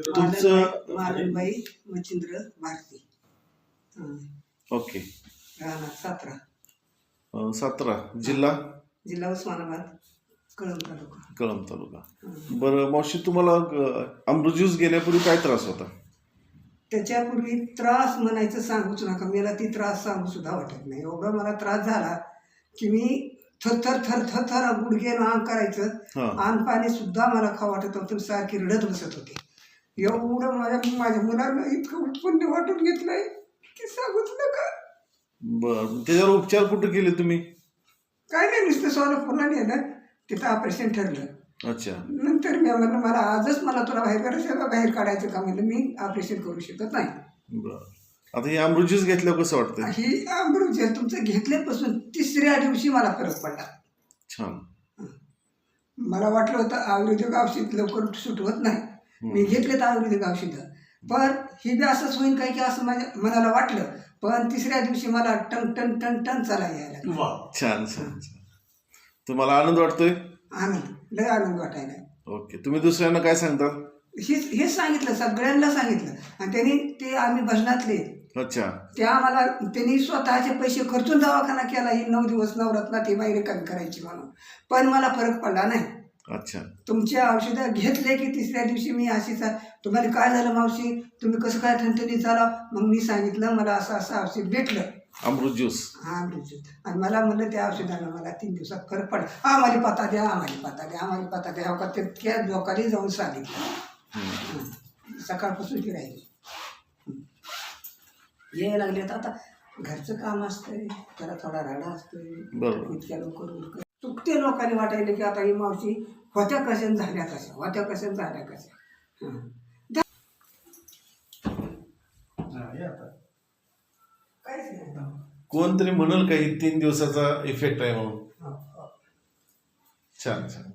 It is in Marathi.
तुमचं मालनबाई मच्छिंद्र भारती. ओके. राहणार 17 जिल्हा जिल्हा उस्मानाबाद, कळंब तालुका. बरं मावशी, तुम्हाला अमृत ज्यूस घेण्यापूर्वी काय त्रास होता? त्याच्यापूर्वी त्रास म्हणायचं सांगूच नका, मला ती त्रास सांगू सुद्धा वाटत नाही. एवढा मला त्रास झाला की मी थर गुडघ्यानं अंग करायचं, अन्न पाणी सुद्धा मला खावं वाटत होतं, सारखी रडत बसत होते. एवढं माझ्या मुलांना इतकं उत्पन्न वाटून घेतलंय की सांगूच नका. बरं, त्याच्यावर उपचार कुठे केले तुम्ही? काय नाही, नुसतं सोलापूरला नेलं, तिथं ऑपरेशन ठरलं. अच्छा. नंतर मी म्हणलं मला आजच मला तुला बाहेर काढायचं का, म्हणलं मी ऑपरेशन करू शकत नाही. बरं, आता हे अमृत ज्यूस घेतल्यावर कसं वाटतं? ही अमृत ज्यूस तुमचं घेतल्यापासून 3ऱ्या दिवशी मला फरक पडला. छान. मला वाटलं होतं आयुर्वेदिक औषध लवकर सुटवत नाही, मी घेतले तर आयुर्वेदिक औषधं, पण ही बी असंच होईल काय की असं माझ्या मनाला वाटलं. पण 3ऱ्या दिवशी मला टन टन टन टन चालायला यायला. छान छान. तुम्हाला आनंद वाटतोय? आनंद, लय आनंद वाटायला. ओके. तुम्ही दुसऱ्यांना काय सांगता? हेच सांगितलं, सगळ्यांना सांगितलं. आणि त्यांनी ते आम्ही भजनातले, अच्छा, ते आम्हाला त्यांनी स्वतःचे पैसे खर्चून दवाखाना केला, ही 9 दिवस नवरात्रात ही बाहेर कमी करायची म्हणून, पण मला फरक पडला नाही. अच्छा. तुमची औषधं घेतले की 3ऱ्या दिवशी मी अशीच, तुम्हाला काय झालं मावशी, तुम्ही कसं काय ठणठणीत झाला? मग मी सांगितलं मला असं औषध भेटलं, अमृत ज्यूस. अमृत ज्यूस. आणि मला म्हणलं त्या औषधानं मला 3 दिवसात फरक पडला. आम्हाला पत्ता द्या, आम्हाला पत्ता द्या. का तितक्या लोकांनी जाऊन सांगितलं. सकाळपासून ती राहिली. ये लागले तर आता घरचं काम असतंय, त्याला थोडा राडा असतोय. बरोबर. इतक्या लवकर चुकते लोकांनी वाटायला की आता ही मावशी होत्या कशाने झाल्या कशा. काहीच नाही. कोणतरी म्हणेल काही 3 दिवसाचा इफेक्ट आहे म्हणून. छान छान.